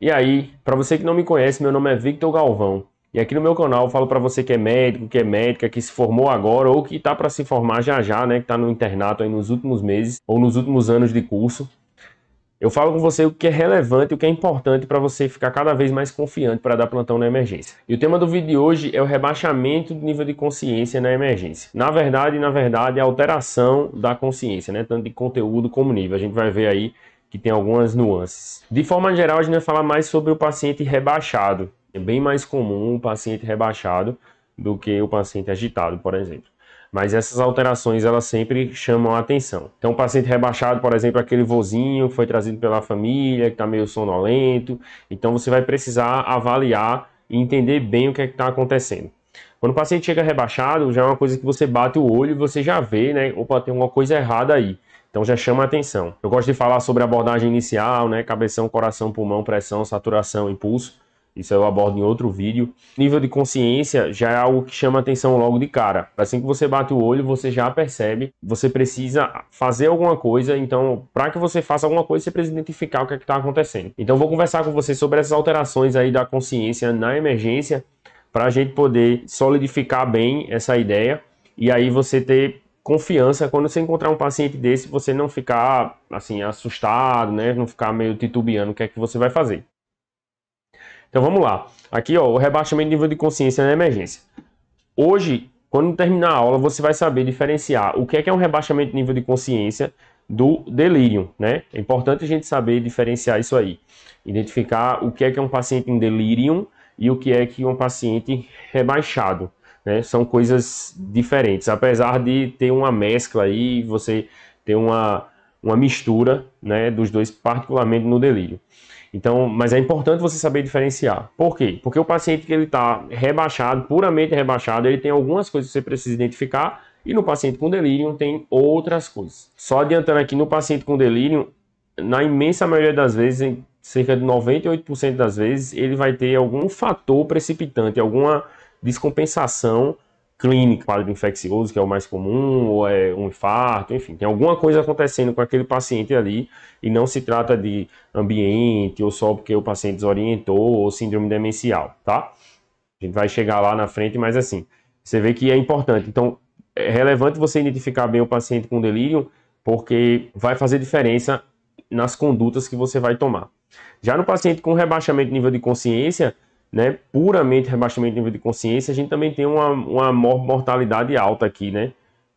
E aí, para você que não me conhece, meu nome é Victor Galvão. E aqui no meu canal eu falo para você que é médico, que é médica, que se formou agora ou que está para se formar já já, né, que está no internato aí nos últimos meses ou nos últimos anos de curso. Eu falo com você o que é relevante e o que é importante para você ficar cada vez mais confiante para dar plantão na emergência. E o tema do vídeo de hoje é o rebaixamento do nível de consciência na emergência. Na verdade, a alteração da consciência, né, tanto de conteúdo como nível. A gente vai ver aí que tem algumas nuances. De forma geral, a gente vai falar mais sobre o paciente rebaixado. É bem mais comum o paciente rebaixado do que o paciente agitado, por exemplo. Mas essas alterações, elas sempre chamam a atenção. Então, o paciente rebaixado, por exemplo, aquele vozinho que foi trazido pela família, que está meio sonolento. Então, você vai precisar avaliar e entender bem o que é que está acontecendo. Quando o paciente chega rebaixado, já é uma coisa que você bate o olho e você já vê, né? Opa, tem alguma coisa errada aí. Então já chama a atenção. Eu gosto de falar sobre a abordagem inicial, né? Cabeção, coração, pulmão, pressão, saturação, impulso. Isso eu abordo em outro vídeo. Nível de consciência já é algo que chama a atenção logo de cara. Assim que você bate o olho, você já percebe. Você precisa fazer alguma coisa. Então, para que você faça alguma coisa, você precisa identificar o que é que está acontecendo. Então, vou conversar com você sobre essas alterações aí da consciência na emergência, para a gente poder solidificar bem essa ideia. E aí você ter confiança quando você encontrar um paciente desse, você não ficar assim assustado, né? Não ficar meio titubeando o que é que você vai fazer. Então vamos lá. Aqui, ó, o rebaixamento de nível de consciência na emergência. Hoje, quando terminar a aula, você vai saber diferenciar o que é um rebaixamento de nível de consciência do delírio, né? É importante a gente saber diferenciar isso aí. Identificar o que é um paciente em delírio e o que é um paciente rebaixado. Né? São coisas diferentes, apesar de ter uma mescla aí, você ter uma mistura, né, dos dois, particularmente no delírio. Então, mas é importante você saber diferenciar. Por quê? Porque o paciente que ele está rebaixado, puramente rebaixado, ele tem algumas coisas que você precisa identificar, e no paciente com delírio tem outras coisas. Só adiantando aqui, no paciente com delírio, na imensa maioria das vezes, em cerca de 98% das vezes, ele vai ter algum fator precipitante, alguma descompensação clínica, quadro infeccioso, que é o mais comum, ou é um infarto, enfim, tem alguma coisa acontecendo com aquele paciente ali, e não se trata de ambiente, ou só porque o paciente desorientou, ou síndrome demencial, tá? A gente vai chegar lá na frente, mas assim, você vê que é importante. Então, é relevante você identificar bem o paciente com delírio, porque vai fazer diferença nas condutas que você vai tomar. Já no paciente com rebaixamento de nível de consciência, né, puramente rebaixamento de nível de consciência, a gente também tem uma mortalidade alta aqui, né,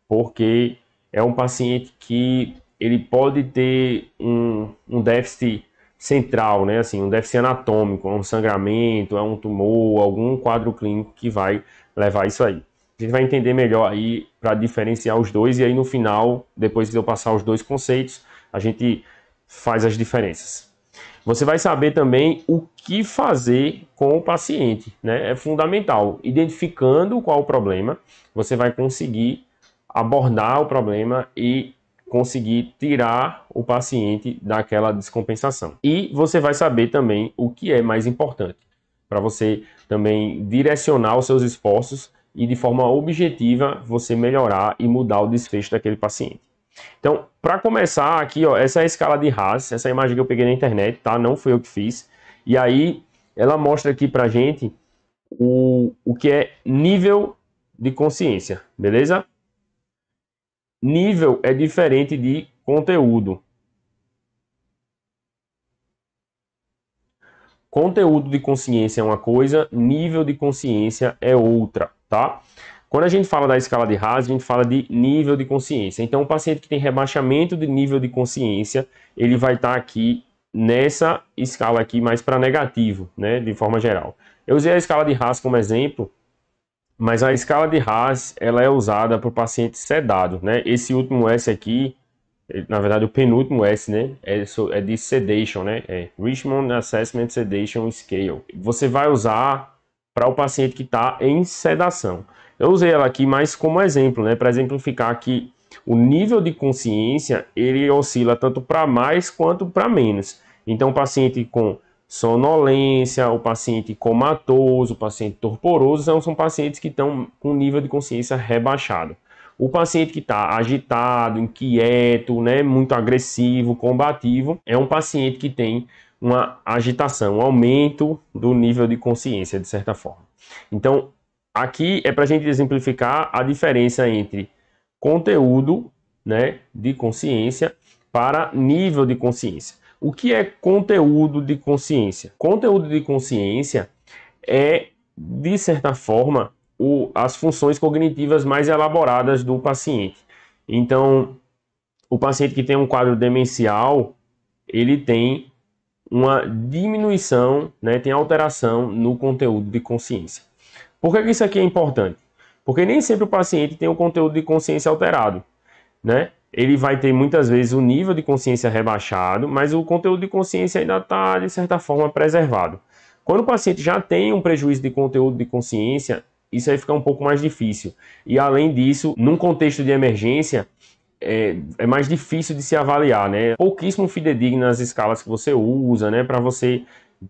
porque é um paciente que ele pode ter um déficit central, né, assim, um déficit anatômico, um sangramento, um tumor, algum quadro clínico que vai levar isso aí. A gente vai entender melhor aí para diferenciar os dois, e aí no final, depois de eu passar os dois conceitos, a gente faz as diferenças. Você vai saber também o que fazer com o paciente, né? É fundamental. Identificando qual o problema, você vai conseguir abordar o problema e conseguir tirar o paciente daquela descompensação. E você vai saber também o que é mais importante, para você também direcionar os seus esforços e de forma objetiva você melhorar e mudar o desfecho daquele paciente. Então, para começar aqui, ó, essa é a escala de Haas, essa imagem que eu peguei na internet, tá? Não foi eu que fiz. E aí, ela mostra aqui pra gente o que é nível de consciência, beleza? Nível é diferente de conteúdo. Conteúdo de consciência é uma coisa, nível de consciência é outra, tá? Quando a gente fala da escala de Haas, a gente fala de nível de consciência. Então, o paciente que tem rebaixamento de nível de consciência, ele vai estar aqui nessa escala aqui mais para negativo, né, de forma geral. Eu usei a escala de Haas como exemplo, mas a escala de Haas, ela é usada para o paciente sedado, né? Esse último S aqui, na verdade o penúltimo S, né, é de sedation, né? É Richmond Assessment Sedation Scale. Você vai usar para o paciente que está em sedação. Eu usei ela aqui mais como exemplo, né, para exemplificar que o nível de consciência ele oscila tanto para mais quanto para menos. Então, o paciente com sonolência, o paciente comatoso, o paciente torporoso são pacientes que estão com nível de consciência rebaixado. O paciente que está agitado, inquieto, né, muito agressivo, combativo, é um paciente que tem uma agitação, um aumento do nível de consciência, de certa forma. Então, aqui é para a gente exemplificar a diferença entre conteúdo, né, de consciência para nível de consciência. O que é conteúdo de consciência? Conteúdo de consciência é, de certa forma, as funções cognitivas mais elaboradas do paciente. Então, o paciente que tem um quadro demencial, ele tem uma diminuição, né, tem alteração no conteúdo de consciência. Por que isso aqui é importante? Porque nem sempre o paciente tem o conteúdo de consciência alterado, né? Ele vai ter muitas vezes o nível de consciência rebaixado, mas o conteúdo de consciência ainda está, de certa forma, preservado. Quando o paciente já tem um prejuízo de conteúdo de consciência, isso aí fica um pouco mais difícil. E além disso, num contexto de emergência, é mais difícil de se avaliar, né? Pouquíssimo fidedigno nas escalas que você usa, né? Para você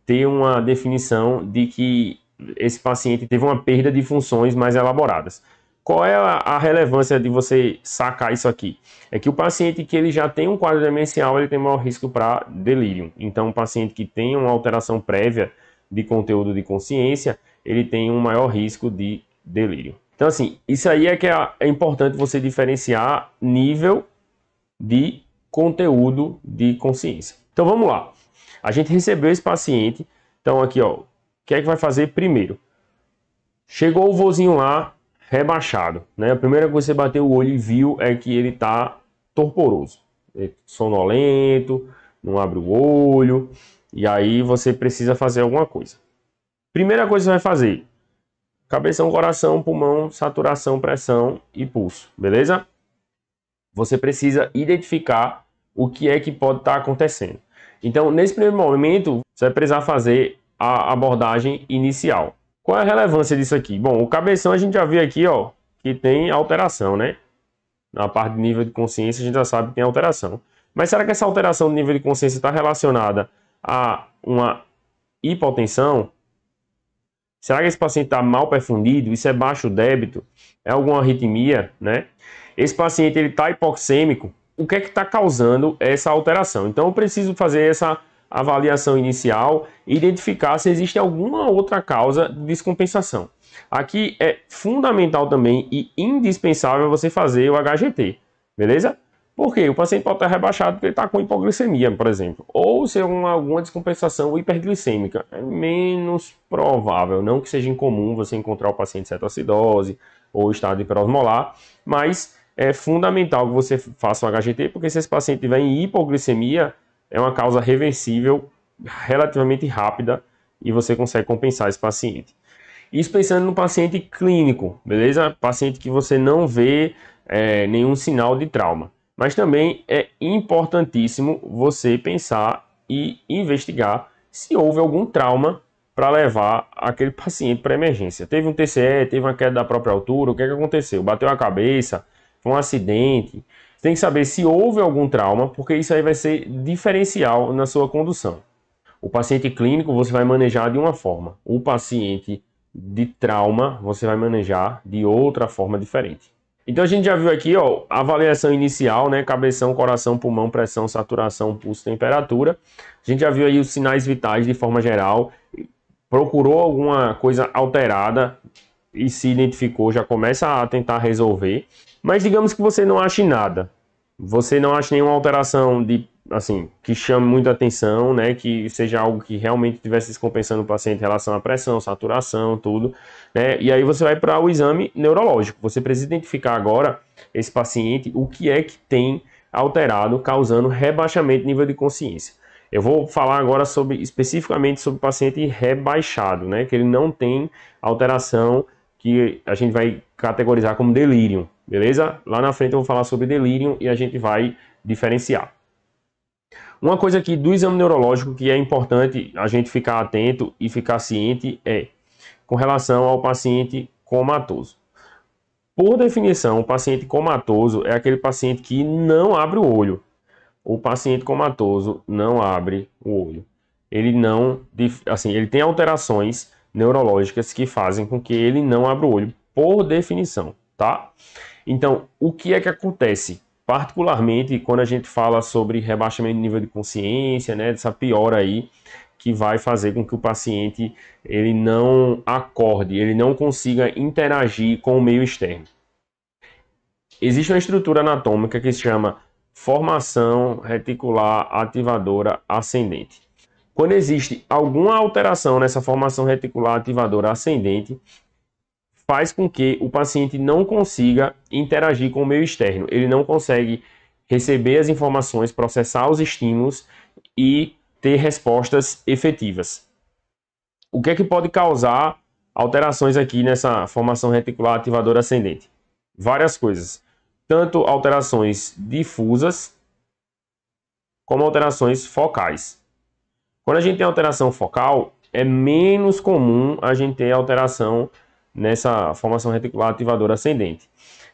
ter uma definição de que esse paciente teve uma perda de funções mais elaboradas. Qual é a relevância de você sacar isso aqui? É que o paciente que ele já tem um quadro demencial, ele tem maior risco para delírio. Então, o paciente que tem uma alteração prévia de conteúdo de consciência, ele tem um maior risco de delírio. Então, assim, isso aí é que é importante você diferenciar nível de conteúdo de consciência. Então, vamos lá. A gente recebeu esse paciente. Então, aqui, ó, o que é que vai fazer primeiro? Chegou o vozinho lá, rebaixado, né? A primeira coisa que você bateu o olho e viu é que ele está torporoso, sonolento, não abre o olho, e aí você precisa fazer alguma coisa. Primeira coisa que você vai fazer: cabeção, coração, pulmão, saturação, pressão e pulso, beleza? Você precisa identificar o que é que pode estar acontecendo. Então, nesse primeiro momento, você vai precisar fazer a abordagem inicial. Qual é a relevância disso aqui? Bom, o cabeção a gente já viu aqui, ó, que tem alteração, né? Na parte de nível de consciência a gente já sabe que tem alteração. Mas será que essa alteração do nível de consciência está relacionada a uma hipotensão? Será que esse paciente está mal perfundido? Isso é baixo débito? É alguma arritmia, né? Esse paciente ele está hipoxêmico? O que é que está causando essa alteração? Então eu preciso fazer essa avaliação inicial e identificar se existe alguma outra causa de descompensação. Aqui é fundamental também e indispensável você fazer o HGT, beleza? Porque o paciente pode estar rebaixado porque ele está com hipoglicemia, por exemplo, ou se alguma descompensação hiperglicêmica. É menos provável, não que seja incomum você encontrar o paciente cetoacidose ou estado hiperosmolar, mas é fundamental que você faça o HGT, porque se esse paciente estiver em hipoglicemia, é uma causa reversível, relativamente rápida, e você consegue compensar esse paciente. Isso pensando no paciente clínico, beleza? Paciente que você não vê nenhum sinal de trauma. Mas também é importantíssimo você pensar e investigar se houve algum trauma para levar aquele paciente para emergência. Teve um TCE, teve uma queda da própria altura, o que é que aconteceu? Bateu a cabeça, foi um acidente. Tem que saber se houve algum trauma, porque isso aí vai ser diferencial na sua condução. O paciente clínico você vai manejar de uma forma. O paciente de trauma você vai manejar de outra forma diferente. Então a gente já viu aqui, ó, a avaliação inicial, né? Cabeção, coração, pulmão, pressão, saturação, pulso, temperatura. A gente já viu aí os sinais vitais de forma geral. Procurou alguma coisa alterada e se identificou, já começa a tentar resolver. Mas digamos que você não ache nada. Você não acha nenhuma alteração assim, que chame muita atenção, né? Que seja algo que realmente estivesse descompensando o paciente em relação à pressão, saturação, tudo, né? E aí você vai para o exame neurológico. Você precisa identificar agora esse paciente, o que é que tem alterado, causando rebaixamento de nível de consciência. Eu vou falar agora especificamente sobre o paciente rebaixado, né? Que ele não tem alteração que a gente vai categorizar como delírio, beleza? Lá na frente eu vou falar sobre delírio e a gente vai diferenciar. Uma coisa aqui do exame neurológico que é importante a gente ficar atento e ficar ciente é com relação ao paciente comatoso. Por definição, o paciente comatoso é aquele paciente que não abre o olho. O paciente comatoso não abre o olho. Ele não, assim, ele tem alterações neurológicas que fazem com que ele não abra o olho, por definição, tá? Então, o que é que acontece? particularmente quando a gente fala sobre rebaixamento de nível de consciência, né, dessa piora aí, que vai fazer com que o paciente ele não acorde, ele não consiga interagir com o meio externo. Existe uma estrutura anatômica que se chama formação reticular ativadora ascendente. Quando existe alguma alteração nessa formação reticular ativadora ascendente, faz com que o paciente não consiga interagir com o meio externo. Ele não consegue receber as informações, processar os estímulos e ter respostas efetivas. O que é que pode causar alterações aqui nessa formação reticular ativadora ascendente? Várias coisas. Tanto alterações difusas, como alterações focais. Quando a gente tem alteração focal, é menos comum a gente ter alteração nessa formação reticular ativadora ascendente.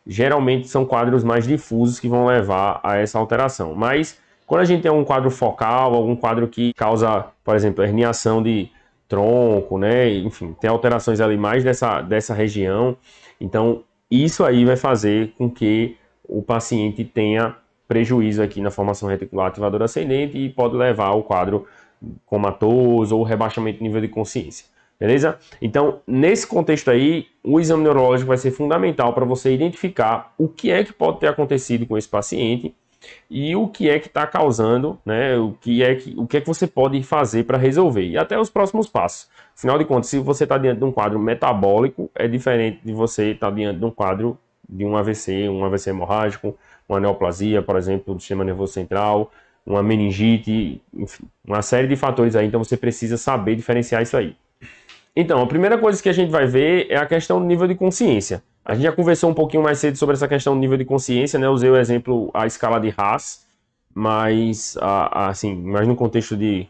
Geralmente são quadros mais difusos que vão levar a essa alteração. Mas quando a gente tem um quadro focal, algum quadro que causa, por exemplo, herniação de tronco, né? Enfim, tem alterações ali mais dessa região. Então, isso aí vai fazer com que o paciente tenha prejuízo aqui na formação reticular ativadora ascendente e pode levar ao quadro comatoso ou rebaixamento de nível de consciência. Beleza? Então, nesse contexto aí, o exame neurológico vai ser fundamental para você identificar o que é que pode ter acontecido com esse paciente e o que é que está causando, né? O que é que você pode fazer para resolver e até os próximos passos. Afinal de contas, se você está diante de um quadro metabólico, é diferente de você estar diante de um quadro de um AVC hemorrágico, uma neoplasia, por exemplo, do sistema nervoso central, uma meningite, enfim, uma série de fatores aí, então você precisa saber diferenciar isso aí. Então, a primeira coisa que a gente vai ver é a questão do nível de consciência. A gente já conversou um pouquinho mais cedo sobre essa questão do nível de consciência, né? Usei o exemplo, a escala de Haas, mas no contexto de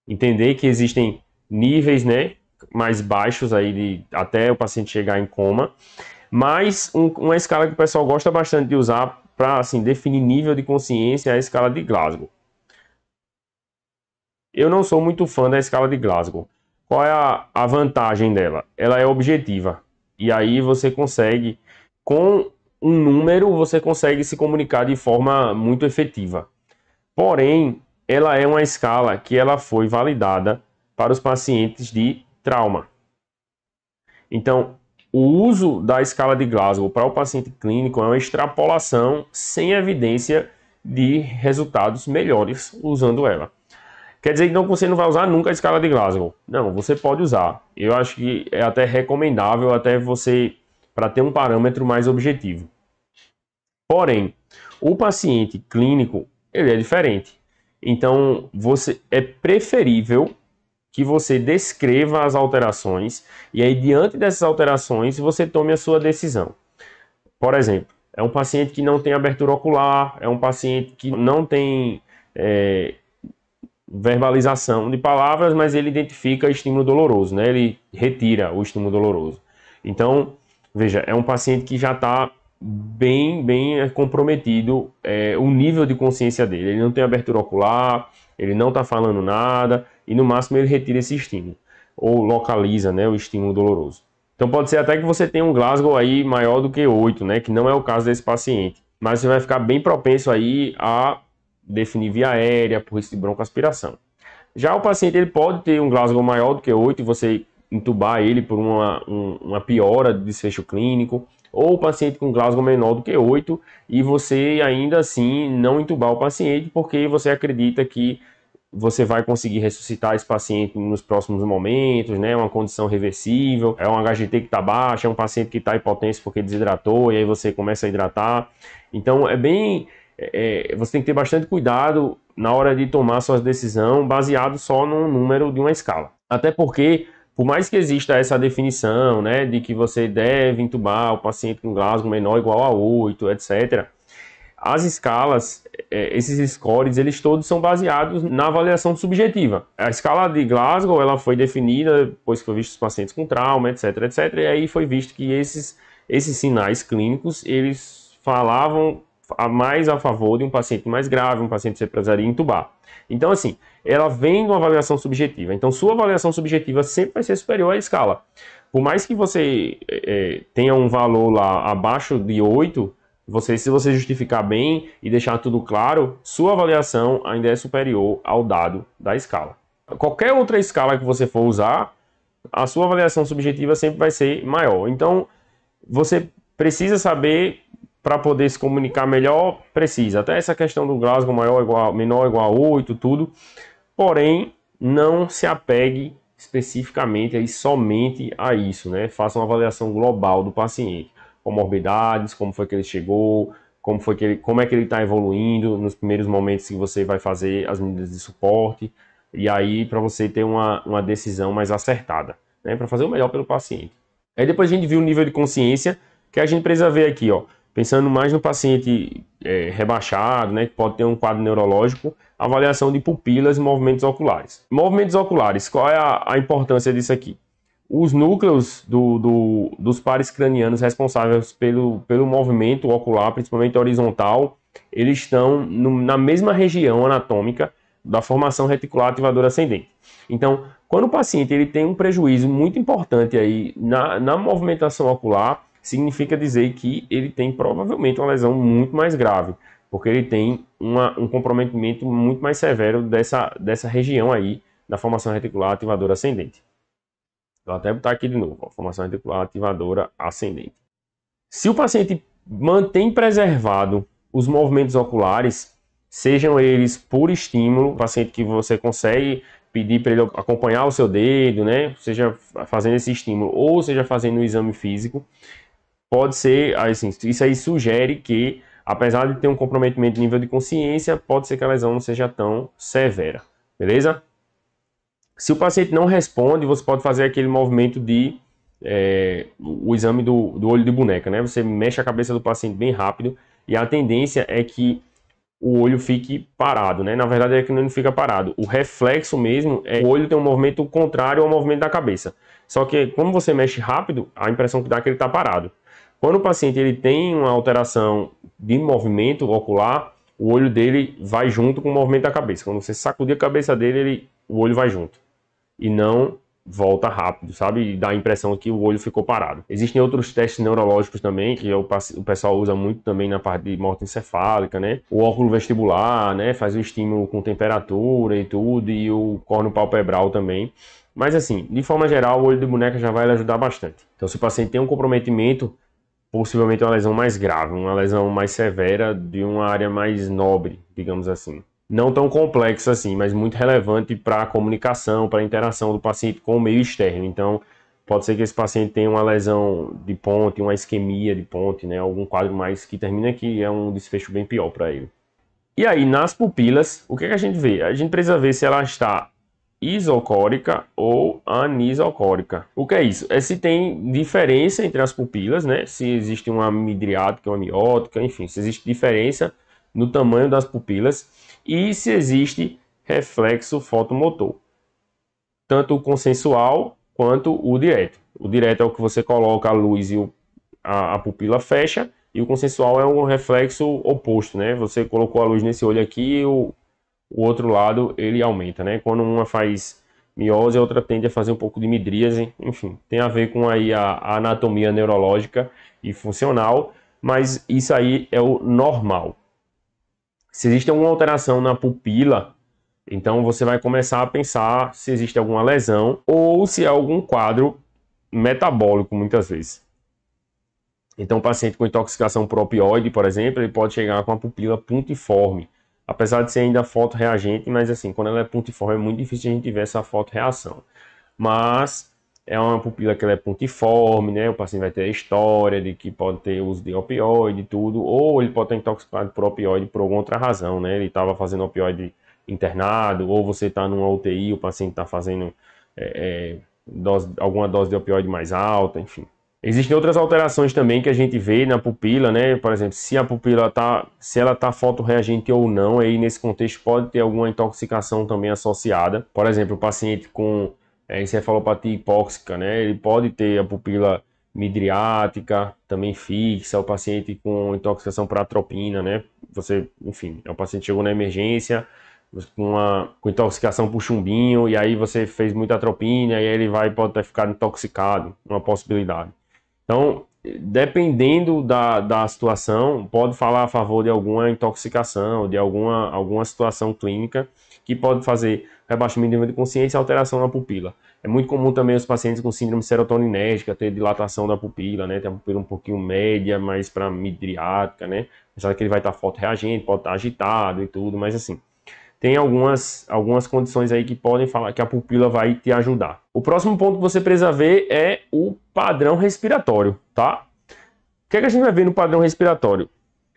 entender que existem níveis, né, mais baixos aí até o paciente chegar em coma, mas uma escala que o pessoal gosta bastante de usar para definir nível de consciência é a escala de Glasgow. Eu não sou muito fã da escala de Glasgow. Qual é a vantagem dela? Ela é objetiva. E aí você consegue, com um número, você consegue se comunicar de forma muito efetiva. Porém, ela é uma escala que ela foi validada para os pacientes de trauma. Então, o uso da escala de Glasgow para o paciente clínico é uma extrapolação sem evidência de resultados melhores usando ela. Quer dizer então que você não vai usar nunca a escala de Glasgow. Não, você pode usar. Eu acho que é até recomendável até você para ter um parâmetro mais objetivo. Porém, o paciente clínico, ele é diferente. Então, é preferível que você descreva as alterações e aí diante dessas alterações você tome a sua decisão. Por exemplo, é um paciente que não tem abertura ocular, é um paciente que não tem verbalização de palavras, mas ele identifica estímulo doloroso, né? Ele retira o estímulo doloroso. Então, veja, é um paciente que já está bem comprometido o nível de consciência dele. Ele não tem abertura ocular, ele não está falando nada e no máximo ele retira esse estímulo ou localiza, né, o estímulo doloroso. Então pode ser até que você tenha um Glasgow aí maior do que 8, né, que não é o caso desse paciente, mas você vai ficar bem propenso aí a definir via aérea por risco de broncoaspiração. Já o paciente ele pode ter um Glasgow maior do que 8 e você entubar ele por uma piora de desfecho clínico, ou o paciente com Glasgow menor do que 8 e você ainda assim não entubar o paciente porque você acredita que você vai conseguir ressuscitar esse paciente nos próximos momentos, né? Uma condição reversível, é um HGT que está baixo, é um paciente que está hipotênsico porque desidratou e aí você começa a hidratar. Então você tem que ter bastante cuidado na hora de tomar sua decisão baseado só no número de uma escala. Até porque, por mais que exista essa definição, né, de que você deve entubar o paciente com Glasgow menor ou igual a 8, etc., as escalas, esses scores, eles todos são baseados na avaliação subjetiva. A escala de Glasgow ela foi definida depois que foi visto os pacientes com trauma, etc, etc, e aí foi visto que esses sinais clínicos, eles falavam mais a favor de um paciente mais grave, um paciente que você precisaria entubar. Então, assim, ela vem de uma avaliação subjetiva. Então, sua avaliação subjetiva sempre vai ser superior à escala. Por mais que você tenha um valor lá abaixo de 8, se você justificar bem e deixar tudo claro, sua avaliação ainda é superior ao dado da escala. Qualquer outra escala que você for usar, a sua avaliação subjetiva sempre vai ser maior. Então, você precisa saber, para poder se comunicar melhor, precisa. Até essa questão do Glasgow menor ou igual a 8, tudo. Porém, não se apegue especificamente aí somente a isso, né? Faça uma avaliação global do paciente. Comorbidades, como foi que ele chegou, como é que ele está evoluindo nos primeiros momentos que você vai fazer as medidas de suporte. E aí, para você ter uma decisão mais acertada, né? Para fazer o melhor pelo paciente. Aí depois a gente viu o nível de consciência, que a gente precisa ver aqui, ó. Pensando mais no paciente rebaixado, né, que pode ter um quadro neurológico, avaliação de pupilas e movimentos oculares. Movimentos oculares, qual é a importância disso aqui? Os núcleos dos pares cranianos responsáveis pelo movimento ocular, principalmente horizontal, eles estão na mesma região anatômica da formação reticular ativadora ascendente. Então, quando o paciente ele tem um prejuízo muito importante aí na movimentação ocular, significa dizer que ele tem provavelmente uma lesão muito mais grave, porque ele tem um comprometimento muito mais severo dessa região aí da formação reticular ativadora ascendente. Vou até botar aqui de novo, ó, formação reticular ativadora ascendente. Se o paciente mantém preservado os movimentos oculares, sejam eles por estímulo, paciente que você consegue pedir para ele acompanhar o seu dedo, né, seja fazendo esse estímulo ou seja fazendo o exame físico, pode ser, assim, isso aí sugere que, apesar de ter um comprometimento de nível de consciência, pode ser que a lesão não seja tão severa, beleza? Se o paciente não responde, você pode fazer aquele movimento o exame do olho de boneca, né? Você mexe a cabeça do paciente bem rápido e a tendência é que o olho fique parado, né? Na verdade é que não fica parado. O reflexo mesmo é o olho tem um movimento contrário ao movimento da cabeça. Só que como você mexe rápido, a impressão que dá é que ele está parado. Quando o paciente ele tem uma alteração de movimento ocular, o olho dele vai junto com o movimento da cabeça. Quando você sacudir a cabeça dele, o olho vai junto. E não volta rápido, sabe? E dá a impressão que o olho ficou parado. Existem outros testes neurológicos também, que o pessoal usa muito também na parte de morte encefálica, né? O óculo vestibular, né? Faz o estímulo com temperatura e tudo, e o córneo palpebral também. Mas assim, de forma geral, o olho de boneca já vai ajudar bastante. Então, se o paciente tem um comprometimento, possivelmente uma lesão mais grave, uma lesão mais severa de uma área mais nobre, digamos assim. Não tão complexo assim, mas muito relevante para a comunicação, para a interação do paciente com o meio externo. Então, pode ser que esse paciente tenha uma lesão de ponte, uma isquemia de ponte, né? Algum quadro mais que termina que é um desfecho bem pior para ele. E aí, nas pupilas, o que a gente vê? A gente precisa ver se ela está isocórica ou anisocórica. O que é isso? É se tem diferença entre as pupilas, né? Se existe uma midriática, uma miótica, enfim, se existe diferença no tamanho das pupilas e se existe reflexo fotomotor, tanto o consensual quanto o direto. O direto é o que você coloca a luz e a pupila fecha, e o consensual é um reflexo oposto, né? Você colocou a luz nesse olho aqui e o outro lado ele aumenta, né? Quando uma faz miose, a outra tende a fazer um pouco de midríase, enfim, tem a ver com aí a anatomia neurológica e funcional, mas isso aí é o normal. Se existe alguma alteração na pupila, então você vai começar a pensar se existe alguma lesão ou se é algum quadro metabólico, muitas vezes. Então, o paciente com intoxicação por opioide, por exemplo, ele pode chegar com a pupila puntiforme, apesar de ser ainda fotorreagente, mas assim, quando ela é puntiforme é muito difícil a gente ver essa fotorreação. Mas é uma pupila que ela é puntiforme, né? O paciente vai ter a história de que pode ter uso de opioide e tudo, ou ele pode estar intoxicado por opioide por alguma outra razão, né? Ele estava fazendo opioide internado, ou você está numa UTI, o paciente está fazendo alguma dose de opioide mais alta, enfim. Existem outras alterações também que a gente vê na pupila, né? Por exemplo, se a pupila tá fotorreagente ou não, aí nesse contexto pode ter alguma intoxicação também associada. Por exemplo, o paciente com encefalopatia hipóxica, né? Ele pode ter a pupila midriática também fixa, o paciente com intoxicação por atropina, né? Enfim, o paciente chegou na emergência com intoxicação por chumbinho, e aí você fez muita atropina, e aí ele pode ter ficado intoxicado, uma possibilidade. Então, dependendo da situação, pode falar a favor de alguma intoxicação, de alguma situação clínica que pode fazer rebaixamento de nível de consciência e alteração na pupila. É muito comum também os pacientes com síndrome serotoninérgica ter dilatação da pupila, né? Ter a pupila um pouquinho média, mais para midriática, né? Apesar que ele vai estar fotorreagente, pode estar agitado e tudo, mas assim, tem algumas condições aí que podem falar que a pupila vai te ajudar. O próximo ponto que você precisa ver é o padrão respiratório, tá? O que é que a gente vai ver no padrão respiratório?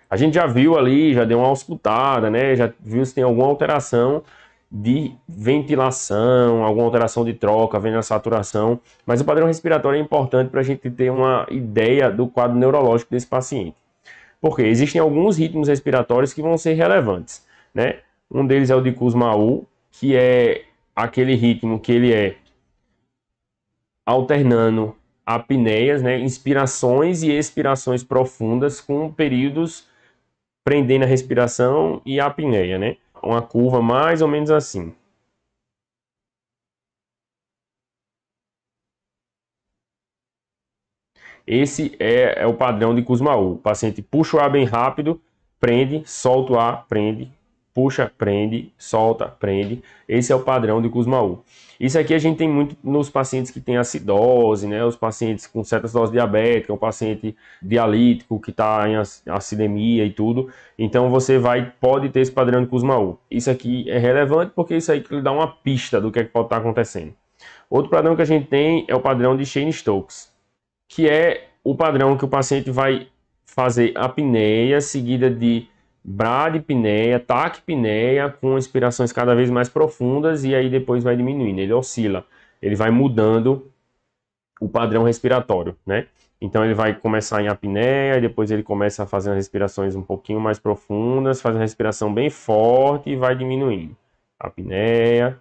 A gente já viu ali, já deu uma auscultada, né? Já viu se tem alguma alteração de ventilação, alguma alteração de troca, vendo a saturação. Mas o padrão respiratório é importante para a gente ter uma ideia do quadro neurológico desse paciente. Porque existem alguns ritmos respiratórios que vão ser relevantes, né? Um deles é o de Kussmaul, que é aquele ritmo que ele é alternando apneias, né? Inspirações e expirações profundas com períodos prendendo a respiração e a apneia, né? Uma curva mais ou menos assim. Esse é o padrão de Kussmaul. O paciente puxa o ar bem rápido, prende, solta o ar, prende, puxa, prende, solta, prende. Esse é o padrão de Kussmaul. Isso aqui a gente tem muito nos pacientes que têm acidose, né? Os pacientes com cetose diabética, o paciente dialítico que está em acidemia e tudo. Então você pode ter esse padrão de Kussmaul. Isso aqui é relevante porque isso aí que lhe dá uma pista do que, é que pode estar acontecendo. Outro padrão que a gente tem é o padrão de Cheyne-Stokes, que é o padrão que o paciente vai fazer apneia seguida de bradipneia, taquipneia, com inspirações cada vez mais profundas e aí depois vai diminuindo, ele oscila, ele vai mudando o padrão respiratório, né? Então ele vai começar em apneia, depois ele começa a fazer respirações um pouquinho mais profundas, faz uma respiração bem forte e vai diminuindo. Apneia,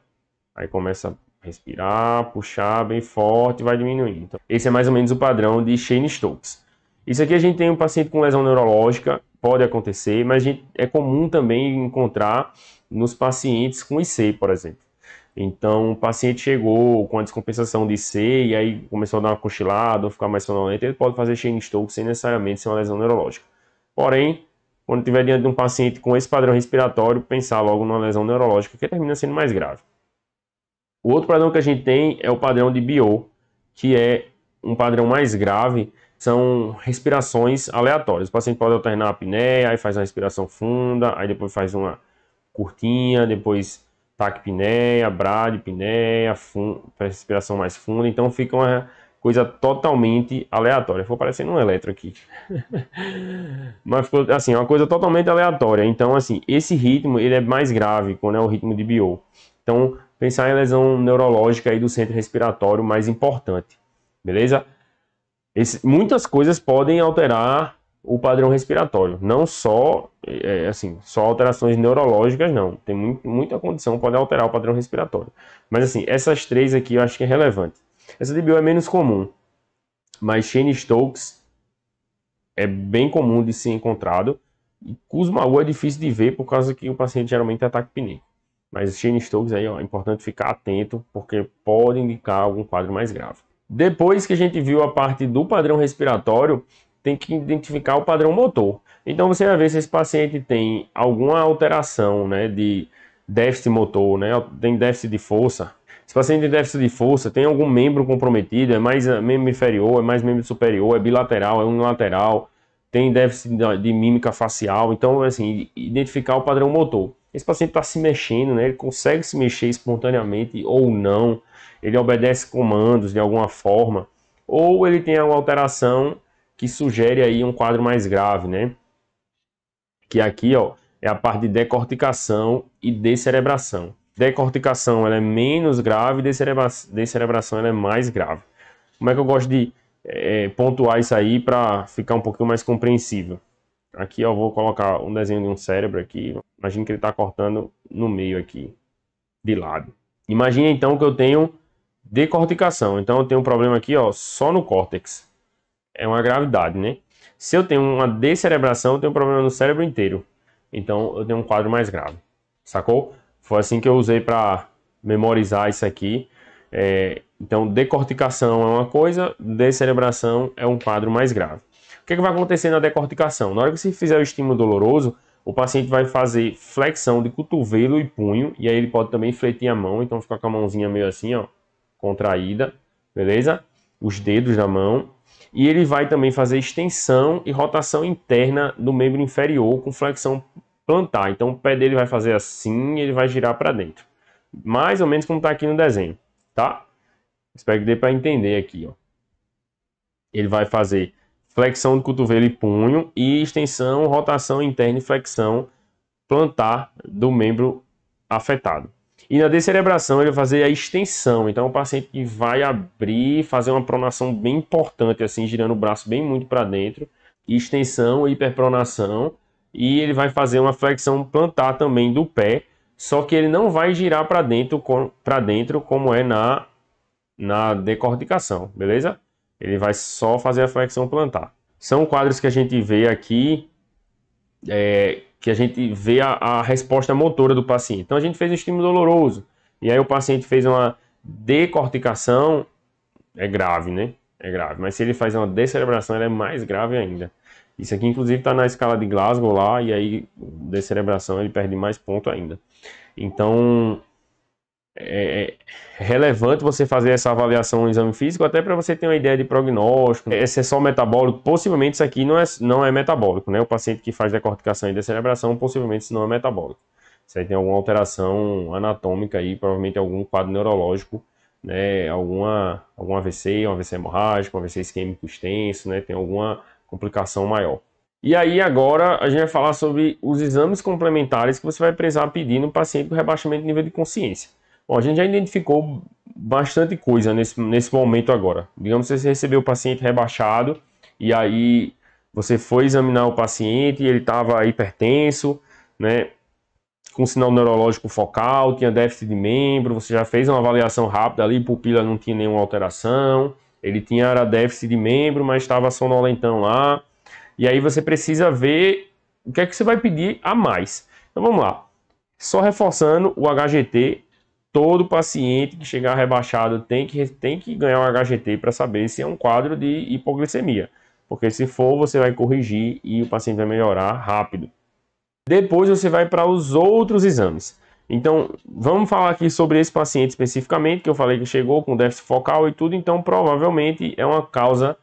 aí começa a respirar, puxar bem forte e vai diminuindo. Então, esse é mais ou menos o padrão de Cheyne-Stokes. Isso aqui a gente tem um paciente com lesão neurológica, pode acontecer, mas é comum também encontrar nos pacientes com IC, por exemplo. Então, o paciente chegou com a descompensação de IC e aí começou a dar uma cochilada ou ficar mais sonolento, ele pode fazer Cheyne-Stokes sem necessariamente ser uma lesão neurológica. Porém, quando estiver diante de um paciente com esse padrão respiratório, pensar logo numa lesão neurológica que termina sendo mais grave. O outro padrão que a gente tem é o padrão de Biot, que é um padrão mais grave, são respirações aleatórias. O paciente pode alternar a apneia, aí faz uma respiração funda, aí depois faz uma curtinha, depois taquipneia, bradipneia, respiração mais funda. Então fica uma coisa totalmente aleatória. Ficou parecendo um eletro aqui. Mas ficou assim, uma coisa totalmente aleatória. Então assim, esse ritmo ele é mais grave quando é o ritmo de Biot. Então pensar em lesão neurológica aí do centro respiratório mais importante. Beleza? Muitas coisas podem alterar o padrão respiratório, não só assim, só alterações neurológicas não, tem muita condição que pode alterar o padrão respiratório, mas assim, essas três aqui eu acho que é relevante. Essa de Biot é menos comum, mas Cheyne-Stokes é bem comum de ser encontrado, e Kussmaul é difícil de ver por causa que o paciente geralmente ataca pneumo, mas Cheyne-Stokes aí ó, é importante ficar atento porque pode indicar algum quadro mais grave. Depois que a gente viu a parte do padrão respiratório, tem que identificar o padrão motor. Então você vai ver se esse paciente tem alguma alteração, né, de déficit motor, né, tem déficit de força. Se o paciente tem déficit de força, tem algum membro comprometido, é mais membro inferior, é mais membro superior, é bilateral, é unilateral, tem déficit de mímica facial. Então, assim, identificar o padrão motor. Esse paciente está se mexendo, né, ele consegue se mexer espontaneamente ou não, ele obedece comandos de alguma forma, ou ele tem alguma alteração que sugere aí um quadro mais grave, né? Que aqui, ó, é a parte de decorticação e descerebração. Decorticação ela é menos grave, descerebração ela é mais grave. Como é que eu gosto de pontuar isso aí para ficar um pouquinho mais compreensível? Aqui ó, eu vou colocar um desenho de um cérebro aqui. Imagina que ele está cortando no meio aqui, de lado. Imagina então que eu tenho decorticação. Então eu tenho um problema aqui ó, só no córtex. É uma gravidade, né? Se eu tenho uma descerebração, eu tenho um problema no cérebro inteiro. Então eu tenho um quadro mais grave. Sacou? Foi assim que eu usei para memorizar isso aqui. Então, decorticação é uma coisa, descerebração é um quadro mais grave. O que vai acontecer na decorticação? Na hora que você fizer o estímulo doloroso, o paciente vai fazer flexão de cotovelo e punho, e aí ele pode também fletir a mão, então fica com a mãozinha meio assim, ó, contraída, beleza? Os dedos da mão. E ele vai também fazer extensão e rotação interna do membro inferior com flexão plantar. Então o pé dele vai fazer assim e ele vai girar para dentro. Mais ou menos como está aqui no desenho, tá? Espero que dê para entender aqui, ó. Ele vai fazer flexão de cotovelo e punho e extensão, rotação interna e flexão plantar do membro afetado. E na descerebração ele vai fazer a extensão. Então o paciente vai abrir, fazer uma pronação bem importante, assim, girando o braço bem muito para dentro. Extensão, hiperpronação. E ele vai fazer uma flexão plantar também do pé. Só que ele não vai girar para dentro como é na decorticação, beleza? Ele vai só fazer a flexão plantar. São quadros que a gente vê aqui, que a gente vê a resposta motora do paciente. Então a gente fez um estímulo doloroso, e aí o paciente fez uma decorticação, é grave, né? É grave. Mas se ele faz uma descerebração, ela é mais grave ainda. Isso aqui, inclusive, está na escala de Glasgow lá, e aí, descerebração, ele perde mais ponto ainda. Então, é relevante você fazer essa avaliação no exame físico, até para você ter uma ideia de prognóstico. Esse é só metabólico, possivelmente isso aqui não é metabólico, né? O paciente que faz decorticação e descerebração, possivelmente isso não é metabólico. Isso aí tem alguma alteração anatômica aí, provavelmente algum quadro neurológico, né? Algum AVC, um AVC hemorrágico, um AVC isquêmico extenso, né? Tem alguma complicação maior. E aí agora a gente vai falar sobre os exames complementares que você vai precisar pedir no paciente com rebaixamento de nível de consciência. Bom, a gente já identificou bastante coisa nesse momento agora. Digamos que você recebeu o paciente rebaixado e aí você foi examinar o paciente e ele estava hipertenso, né, com sinal neurológico focal, tinha déficit de membro, você já fez uma avaliação rápida ali, pupila não tinha nenhuma alteração, ele era déficit de membro, mas estava sonolentão lá. E aí você precisa ver o que é que você vai pedir a mais. Então vamos lá. Só reforçando o HGT. Todo paciente que chegar rebaixado tem que ganhar um HGT para saber se é um quadro de hipoglicemia. Porque se for, você vai corrigir e o paciente vai melhorar rápido. Depois você vai para os outros exames. Então, vamos falar aqui sobre esse paciente especificamente, que eu falei que chegou com déficit focal e tudo, então provavelmente é uma causa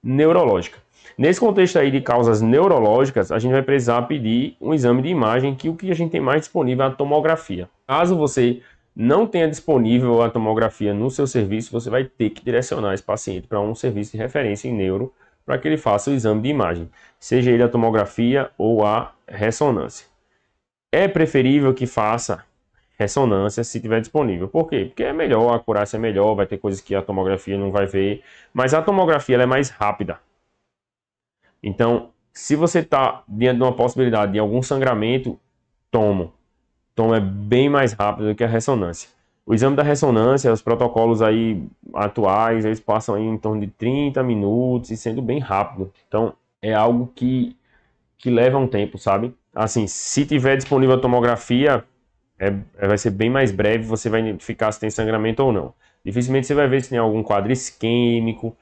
neurológica. Nesse contexto aí de causas neurológicas, a gente vai precisar pedir um exame de imagem, que o que a gente tem mais disponível é a tomografia. Caso você não tenha disponível a tomografia no seu serviço, você vai ter que direcionar esse paciente para um serviço de referência em neuro para que ele faça o exame de imagem, seja ele a tomografia ou a ressonância. É preferível que faça ressonância se tiver disponível. Por quê? Porque é melhor, a acurácia é melhor, vai ter coisas que a tomografia não vai ver, mas a tomografia ela é mais rápida. Então, se você está diante de uma possibilidade de algum sangramento, tomo é bem mais rápido do que a ressonância. O exame da ressonância, os protocolos aí atuais, eles passam aí em torno de 30 minutos e sendo bem rápido. Então, é algo que leva um tempo, sabe? Assim, se tiver disponível a tomografia, vai ser bem mais breve, você vai identificar se tem sangramento ou não. Dificilmente você vai ver se tem algum quadro isquêmico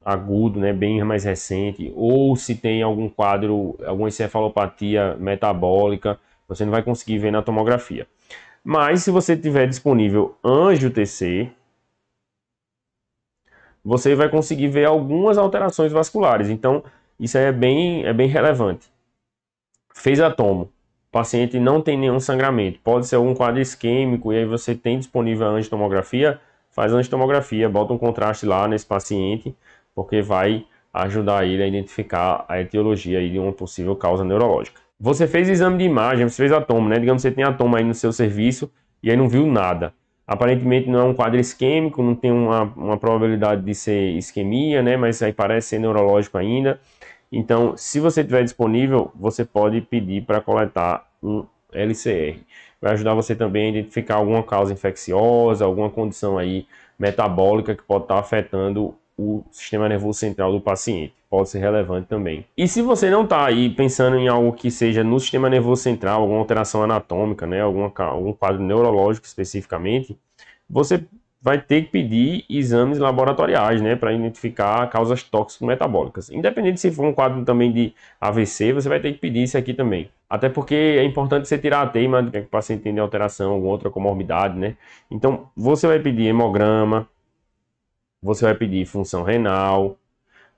agudo, né, bem mais recente, ou se tem algum quadro, alguma encefalopatia metabólica, você não vai conseguir ver na tomografia. Mas se você tiver disponível angio-TC, você vai conseguir ver algumas alterações vasculares. Então, isso é bem relevante. Fez a tomo, o paciente não tem nenhum sangramento, pode ser algum quadro isquêmico, e aí você tem disponível a angiotomografia, faz a angiotomografia, bota um contraste lá nesse paciente, porque vai ajudar ele a identificar a etiologia aí de uma possível causa neurológica. Você fez exame de imagem, você fez a tomo, né? Digamos que você tem a tomo aí no seu serviço e aí não viu nada. Aparentemente não é um quadro isquêmico, não tem uma probabilidade de ser isquemia, né? Mas aí parece ser neurológico ainda. Então, se você tiver disponível, você pode pedir para coletar um LCR. Vai ajudar você também a identificar alguma causa infecciosa, alguma condição aí metabólica que pode estar afetando o sistema nervoso central do paciente. Pode ser relevante também. E se você não está aí pensando em algo que seja no sistema nervoso central, alguma alteração anatômica, né, algum quadro neurológico especificamente, você vai ter que pedir exames laboratoriais, né, para identificar causas tóxico-metabólicas. Independente se for um quadro também de AVC, você vai ter que pedir isso aqui também. Até porque é importante você tirar a teima de que o paciente tem de alteração, alguma outra comorbidade, né? Então, você vai pedir hemograma, você vai pedir função renal,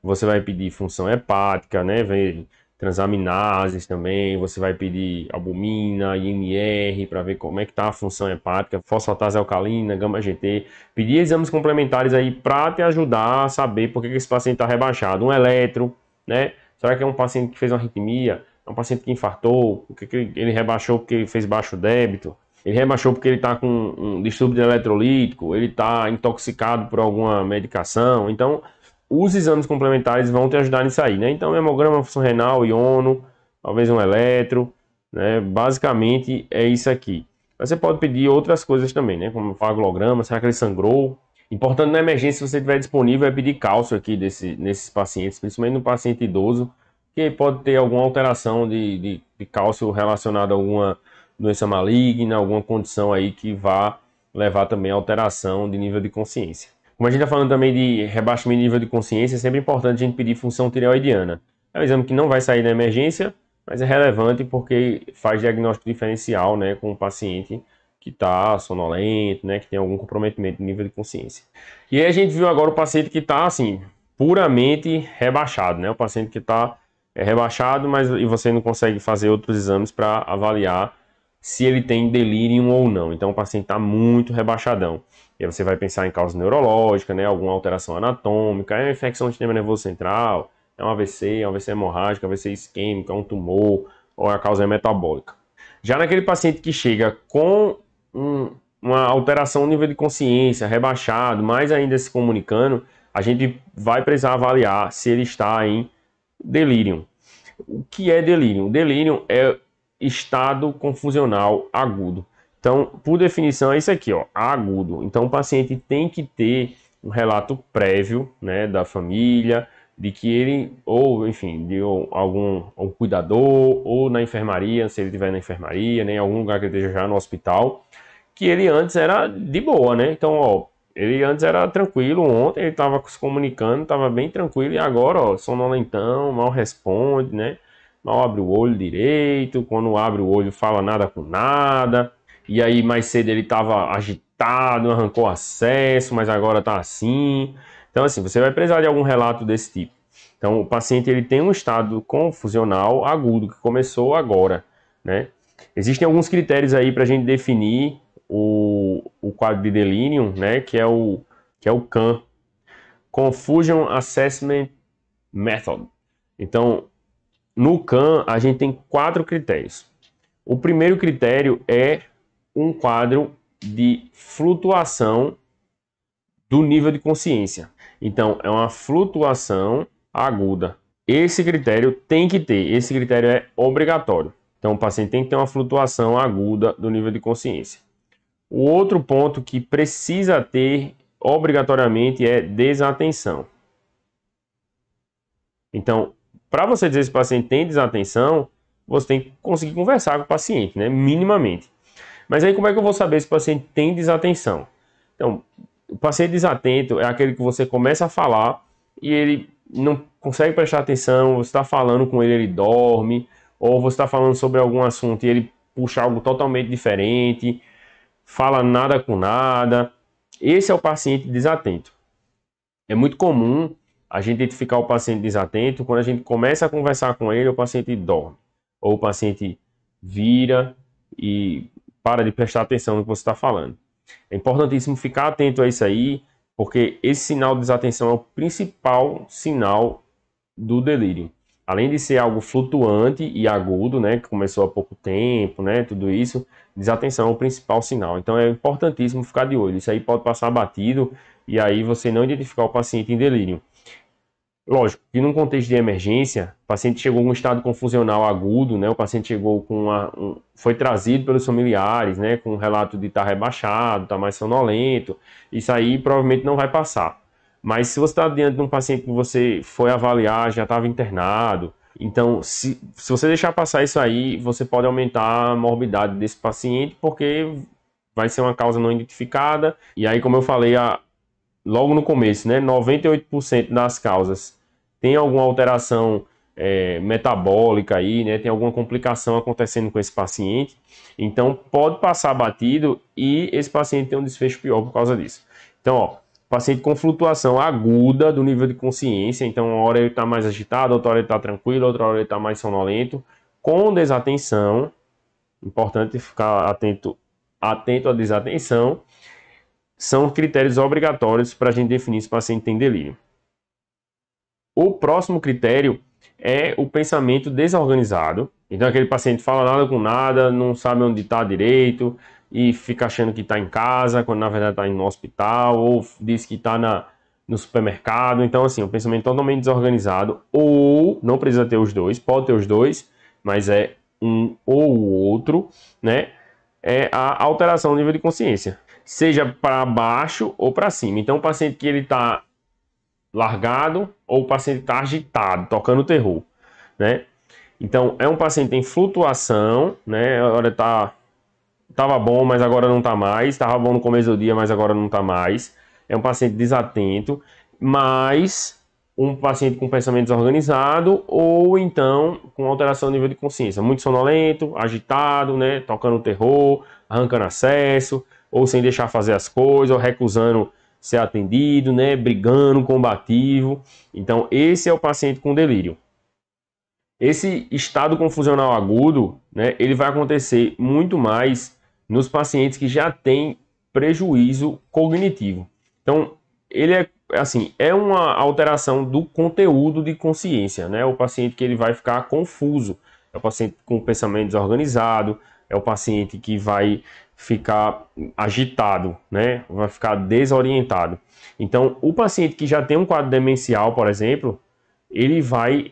você vai pedir função hepática, né? Ver transaminases também, você vai pedir albumina, INR, para ver como é que está a função hepática, fosfatase alcalina, gama-GT. Pedir exames complementares aí para te ajudar a saber por que esse paciente está rebaixado. Um eletro, né? Será que é um paciente que fez uma arritmia? É um paciente que infartou? Por que ele rebaixou porque ele fez baixo débito? Ele rebaixou porque ele está com um distúrbio eletrolítico? Ele está intoxicado por alguma medicação? Então, os exames complementares vão te ajudar nisso aí, né? Então, hemograma, função renal, iono, talvez um eletro, né? Basicamente é isso aqui. Mas você pode pedir outras coisas também, né? Como coagulograma, será que ele sangrou? Importante na emergência, se você tiver disponível, é pedir cálcio aqui nesses pacientes, principalmente no paciente idoso, que pode ter alguma alteração de cálcio relacionada a alguma doença maligna, alguma condição aí que vá levar também a alteração de nível de consciência. Como a gente está falando também de rebaixamento de nível de consciência, é sempre importante a gente pedir função tireoidiana. É um exame que não vai sair da emergência, mas é relevante porque faz diagnóstico diferencial, né, com o paciente que está sonolento, né, que tem algum comprometimento de nível de consciência. E aí a gente viu agora o paciente que está, assim, puramente rebaixado, né, o paciente que está rebaixado, mas e você não consegue fazer outros exames para avaliar se ele tem delírio ou não. Então o paciente está muito rebaixadão. E aí você vai pensar em causa neurológica, né, alguma alteração anatômica, é uma infecção do sistema nervoso central, é um AVC, hemorrágico, AVC isquêmico, é um tumor, ou a causa é metabólica. Já naquele paciente que chega com uma alteração no nível de consciência, rebaixado, mais ainda se comunicando, a gente vai precisar avaliar se ele está em delírio. O que é delírio? Delírio é estado confusional agudo. Então, por definição, é isso aqui, ó, agudo. Então, o paciente tem que ter um relato prévio, né, da família, de que ele, ou enfim, de algum cuidador, ou na enfermaria, se ele estiver na enfermaria, né, em algum lugar que ele esteja já no hospital, que ele antes era de boa, né? Então, ó, ele antes era tranquilo, ontem ele estava se comunicando, estava bem tranquilo, e agora, ó, sonolentão, mal responde, né? Mal abre o olho direito, quando abre o olho fala nada com nada, e aí mais cedo ele estava agitado, arrancou acesso, mas agora está assim. Então assim, você vai precisar de algum relato desse tipo. Então o paciente ele tem um estado confusional agudo, que começou agora, né? Existem alguns critérios aí para a gente definir o quadro de delirium, né? Que é o CAM, Confusion Assessment Method. Então, no CAM, a gente tem 4 critérios. O primeiro critério é um quadro de flutuação do nível de consciência. Então, é uma flutuação aguda. Esse critério tem que ter, esse critério é obrigatório. Então, o paciente tem que ter uma flutuação aguda do nível de consciência. O outro ponto que precisa ter obrigatoriamente é desatenção. Então, para você dizer se o paciente tem desatenção, você tem que conseguir conversar com o paciente, né? Minimamente. Mas aí como é que eu vou saber se o paciente tem desatenção? Então, o paciente desatento é aquele que você começa a falar e ele não consegue prestar atenção, você está falando com ele, ele dorme, ou você está falando sobre algum assunto e ele puxa algo totalmente diferente, fala nada com nada. Esse é o paciente desatento. É muito comum a gente identificar o paciente desatento quando a gente começa a conversar com ele, o paciente dorme, ou o paciente vira e para de prestar atenção no que você está falando. É importantíssimo ficar atento a isso aí, porque esse sinal de desatenção é o principal sinal do delírio. Além de ser algo flutuante e agudo, né, que começou há pouco tempo, né, tudo isso, desatenção é o principal sinal. Então é importantíssimo ficar de olho. Isso aí pode passar batido e aí você não identificar o paciente em delírio. Lógico que num contexto de emergência, o paciente chegou com um estado confusional agudo, né? O paciente chegou com foi trazido pelos familiares, né? Com um relato de estar rebaixado, estar mais sonolento. Isso aí provavelmente não vai passar. Mas se você está diante de um paciente que você foi avaliar, já estava internado, então se você deixar passar isso aí, você pode aumentar a morbidade desse paciente, porque vai ser uma causa não identificada. E aí, como eu falei logo no começo, né, 98% das causas tem alguma alteração metabólica aí, né, tem alguma complicação acontecendo com esse paciente. Então, pode passar batido e esse paciente tem um desfecho pior por causa disso. Então, ó, paciente com flutuação aguda do nível de consciência, então uma hora ele está mais agitado, outra hora ele está tranquilo, outra hora ele está mais sonolento, com desatenção, importante ficar atento à desatenção, são critérios obrigatórios para a gente definir se o paciente tem delírio. O próximo critério é o pensamento desorganizado. Então aquele paciente fala nada com nada, não sabe onde está direito e fica achando que está em casa, quando na verdade está no hospital, ou diz que está no supermercado. Então assim, um pensamento totalmente desorganizado, ou não precisa ter os dois, pode ter os dois, mas é um ou o outro, né? É a alteração do nível de consciência, seja para baixo ou para cima. Então o paciente que ele está largado ou o paciente está agitado, tocando terror, né? Então é um paciente em flutuação, né? Agora tava bom, mas agora não está mais. Estava bom no começo do dia, mas agora não está mais. É um paciente desatento, mas um paciente com pensamento desorganizado ou então com alteração do nível de consciência, muito sonolento, agitado, né? Tocando terror, arrancando acesso, ou sem deixar fazer as coisas, ou recusando ser atendido, né? Brigando, combativo. Então, esse é o paciente com delírio. Esse estado confusional agudo, né? Ele vai acontecer muito mais nos pacientes que já têm prejuízo cognitivo. Então, ele é uma alteração do conteúdo de consciência, né? O paciente que ele vai ficar confuso, é o paciente com pensamento desorganizado, é o paciente que vai ficar agitado, né? Vai ficar desorientado. Então, o paciente que já tem um quadro demencial, por exemplo, ele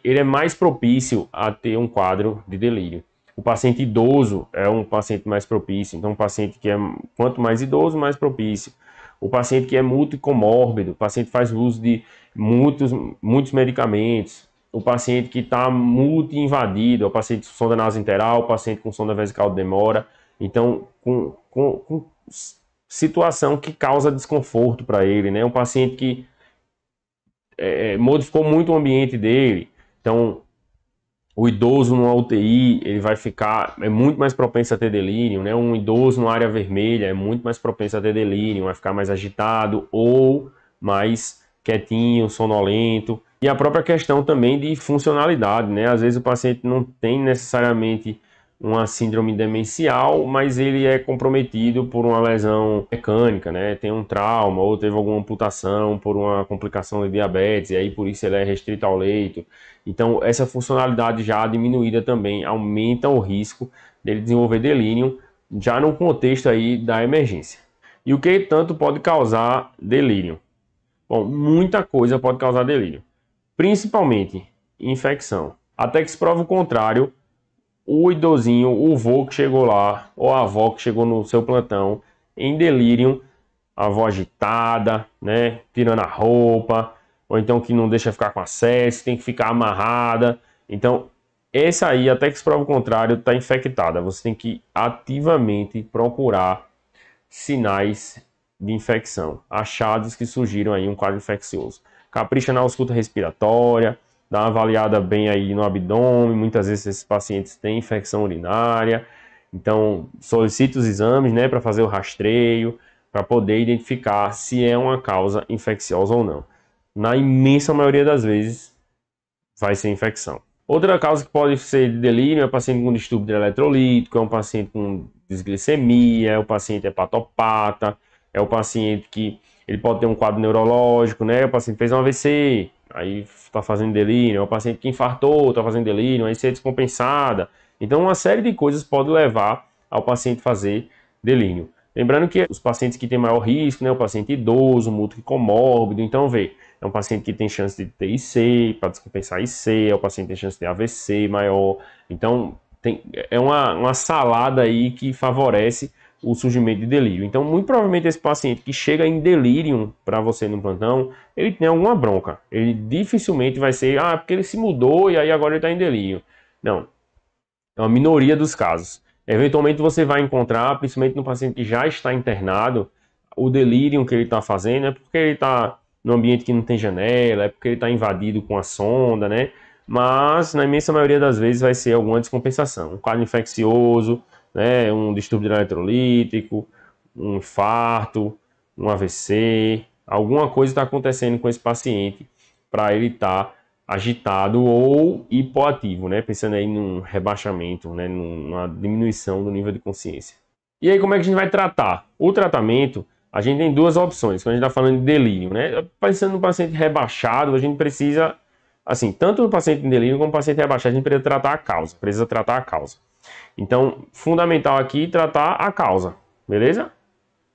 é mais propício a ter um quadro de delírio. O paciente idoso é um paciente mais propício, então um paciente que quanto mais idoso, mais propício. O paciente que é multicomórbido, o paciente faz uso de muitos medicamentos, o paciente que está multi-invadido, o paciente com sonda nasointeral, o paciente com sonda vesical de demora. Então, com situação que causa desconforto para ele, né? Um paciente que modificou muito o ambiente dele. Então, o idoso numa UTI, ele vai ficar, é muito mais propenso a ter delírio, né? Um idoso numa área vermelha é muito mais propenso a ter delírio, vai ficar mais agitado ou mais quietinho, sonolento. E a própria questão também de funcionalidade, né? Às vezes o paciente não tem necessariamente uma síndrome demencial, mas ele é comprometido por uma lesão mecânica, né? Tem um trauma ou teve alguma amputação por uma complicação de diabetes, e aí por isso ele é restrito ao leito. Então essa funcionalidade já diminuída também aumenta o risco dele desenvolver delírio, já no contexto aí da emergência. E o que tanto pode causar delírio? Bom, muita coisa pode causar delírio, principalmente infecção. Até que se prova o contrário, o idosinho, o vô que chegou lá, ou a avó que chegou no seu plantão, em delírio, a avó agitada, né, tirando a roupa, ou então que não deixa ficar com acesso, tem que ficar amarrada. Então, essa aí, até que se prova o contrário, está infectada. Você tem que ativamente procurar sinais de infecção, achados que surgiram aí um quadro infeccioso. Capricha na ausculta respiratória, dá uma avaliada bem aí no abdômen, muitas vezes esses pacientes têm infecção urinária, então solicita os exames, né, para fazer o rastreio, para poder identificar se é uma causa infecciosa ou não. Na imensa maioria das vezes vai ser infecção. Outra causa que pode ser de delírio é o paciente com distúrbio eletrolítico, é um paciente com desglicemia, é o paciente hepatopata, é o paciente que ele pode ter um quadro neurológico, né? O paciente fez um AVC, aí está fazendo delírio, é o paciente que infartou, está fazendo delírio, aí é descompensada. Então, uma série de coisas pode levar ao paciente fazer delírio. Lembrando que os pacientes que têm maior risco, né? O paciente idoso, multicomórbido, então é um paciente que tem chance de ter IC, para descompensar IC, é o paciente que tem chance de ter AVC maior. Então, é uma salada aí que favorece o surgimento de delírio. Então, muito provavelmente esse paciente que chega em delírio para você no plantão, ele tem alguma bronca. Ele dificilmente vai ser, porque ele se mudou e aí agora ele está em delírio. Não. É uma minoria dos casos. Eventualmente você vai encontrar, principalmente no paciente que já está internado, o delírio que ele está fazendo é porque ele está no ambiente que não tem janela, é porque ele está invadido com a sonda, né? Mas na imensa maioria das vezes vai ser alguma descompensação, um quadro infeccioso, né? Um distúrbio eletrolítico, um infarto, um AVC, alguma coisa está acontecendo com esse paciente para ele estar agitado ou hipoativo, né? Pensando aí num rebaixamento, né? Numa diminuição do nível de consciência. E aí como é que a gente vai tratar? O tratamento, a gente tem duas opções, quando a gente está falando de delírio, né? Pensando no paciente rebaixado, a gente precisa, assim, tanto no paciente em delírio como no paciente rebaixado, a gente precisa tratar a causa. Então, fundamental aqui, tratar a causa, beleza?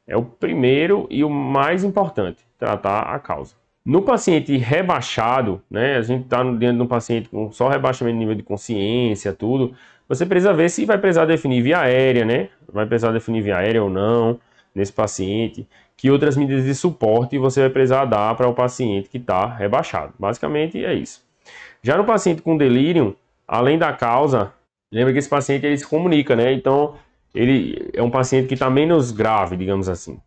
É o primeiro e o mais importante, tratar a causa. No paciente rebaixado, né, a gente está diante de um paciente com só rebaixamento de nível de consciência, tudo, você precisa ver se vai precisar definir via aérea, né? Vai precisar definir via aérea ou não nesse paciente, que outras medidas de suporte você vai precisar dar para o paciente que está rebaixado. Basicamente é isso. Já no paciente com delírio, além da causa, lembra que esse paciente ele se comunica, né? Então, ele é um paciente que está menos grave, digamos assim.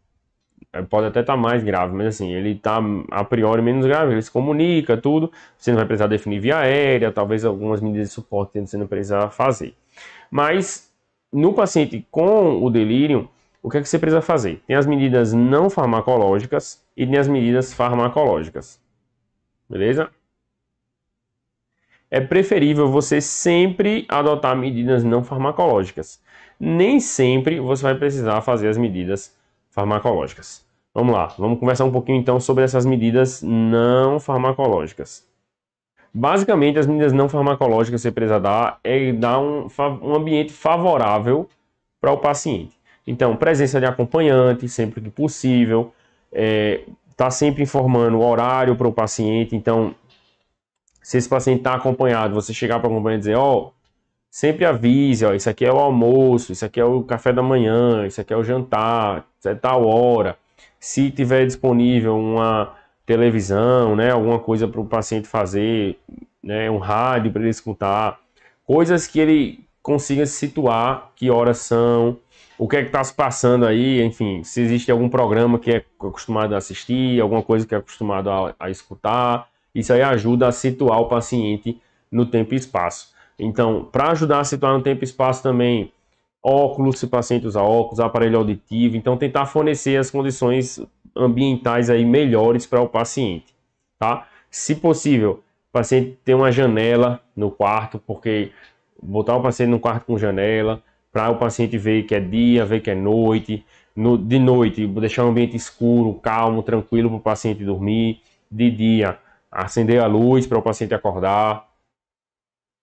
Pode até estar mais grave, mas assim, ele está a priori menos grave, ele se comunica, tudo. Você não vai precisar definir via aérea, talvez algumas medidas de suporte você não precisar fazer. Mas no paciente com o delírio, o que é que você precisa fazer? Tem as medidas não farmacológicas e tem as medidas farmacológicas. Beleza? É preferível você sempre adotar medidas não farmacológicas. Nem sempre você vai precisar fazer as medidas farmacológicas. Vamos lá, vamos conversar um pouquinho então sobre essas medidas não farmacológicas. Basicamente, as medidas não farmacológicas que você precisa dar é dar um ambiente favorável para o paciente. Então, presença de acompanhante, sempre que possível, tá sempre informando o horário para o paciente. Então, se esse paciente está acompanhado, você chegar para o acompanhante e dizer, ó, sempre avise, ó, isso aqui é o almoço, isso aqui é o café da manhã, isso aqui é o jantar, isso é tal hora. Se tiver disponível uma televisão, né, alguma coisa para o paciente fazer, né, um rádio para ele escutar, coisas que ele consiga se situar, que horas são, o que é que está se passando aí, enfim, se existe algum programa que é acostumado a assistir, alguma coisa que é acostumado a escutar, isso aí ajuda a situar o paciente no tempo e espaço. Então, para ajudar a situar no tempo e espaço também, óculos, se o paciente usa óculos, aparelho auditivo, então tentar fornecer as condições ambientais aí melhores para o paciente, tá? Se possível, o paciente ter uma janela no quarto, porque botar o paciente no quarto com janela, para o paciente ver que é dia, ver que é noite, de noite, deixar o ambiente escuro, calmo, tranquilo para o paciente dormir, de dia, acender a luz para o paciente acordar.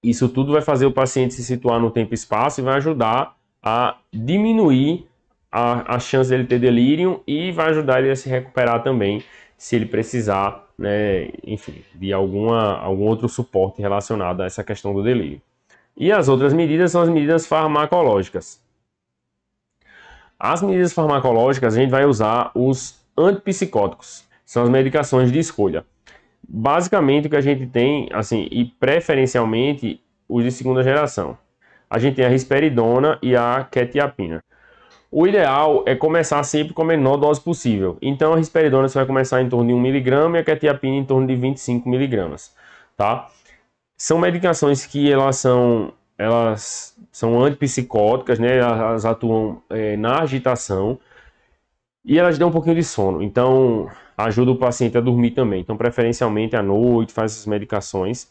Isso tudo vai fazer o paciente se situar no tempo e espaço e vai ajudar a diminuir a chance dele ter delírio e vai ajudar ele a se recuperar também, se ele precisar, né, enfim, de algum outro suporte relacionado a essa questão do delírio. E as outras medidas são as medidas farmacológicas. As medidas farmacológicas a gente vai usar os antipsicóticos, são as medicações de escolha. Basicamente o que a gente tem, assim, e preferencialmente os de segunda geração. A gente tem a risperidona e a quetiapina. O ideal é começar sempre com a menor dose possível. Então a risperidona você vai começar em torno de 1 mg e a quetiapina em torno de 25 mg, tá? São medicações que elas são antipsicóticas, né? Elas atuam na agitação e elas dão um pouquinho de sono. Então ajuda o paciente a dormir também. Então preferencialmente à noite faz essas medicações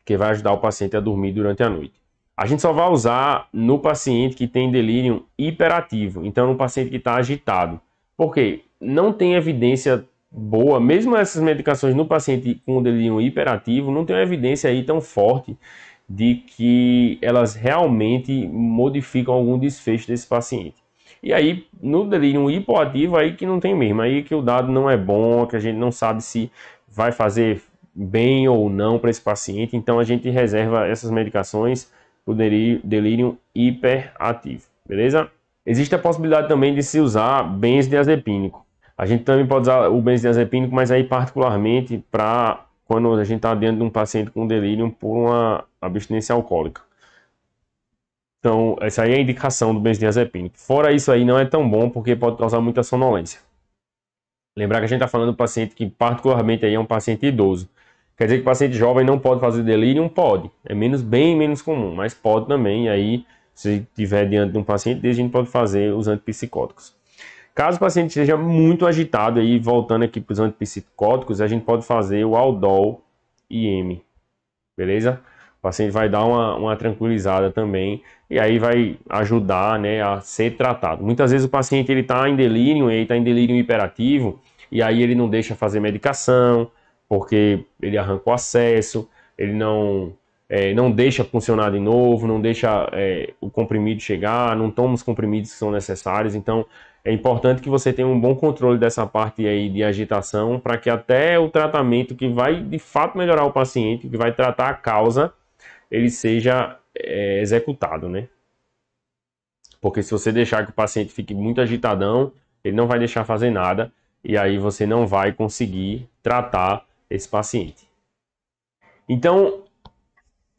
que vai ajudar o paciente a dormir durante a noite. A gente só vai usar no paciente que tem delírio hiperativo, então no paciente que está agitado. Por quê? Não tem evidência boa, mesmo essas medicações no paciente com delírio hiperativo, não tem uma evidência aí tão forte de que elas realmente modificam algum desfecho desse paciente. E aí, no delírio hipoativo, aí que não tem mesmo, aí que o dado não é bom, que a gente não sabe se vai fazer bem ou não para esse paciente, então a gente reserva essas medicações para o delírio hiperativo, beleza? Existe a possibilidade também de se usar benzodiazepínico. A gente também pode usar o benzodiazepínico, mas aí particularmente para quando a gente está dentro de um paciente com delírio por uma abstinência alcoólica. Então, essa aí é a indicação do benzodiazepínico. Fora isso aí, não é tão bom porque pode causar muita sonolência. Lembrar que a gente está falando do paciente que particularmente aí é um paciente idoso. Quer dizer que o paciente jovem não pode fazer delírio? Pode. É bem menos comum, mas pode também. E aí, se estiver diante de um paciente desse, a gente pode fazer os antipsicóticos. Caso o paciente esteja muito agitado, aí voltando aqui para os antipsicóticos, a gente pode fazer o Aldol IM, beleza? O paciente vai dar uma tranquilizada também e aí vai ajudar, né, a ser tratado. Muitas vezes o paciente está em delírio, ele está em delírio hiperativo e aí ele não deixa fazer medicação porque ele arranca o acesso, ele não deixa funcionar de novo, não deixa o comprimido chegar, não toma os comprimidos que são necessários. Então é importante que você tenha um bom controle dessa parte aí de agitação para que até o tratamento que vai de fato melhorar o paciente, que vai tratar a causa, ele seja executado, né? Porque se você deixar que o paciente fique muito agitadão, ele não vai deixar fazer nada e aí você não vai conseguir tratar esse paciente. Então,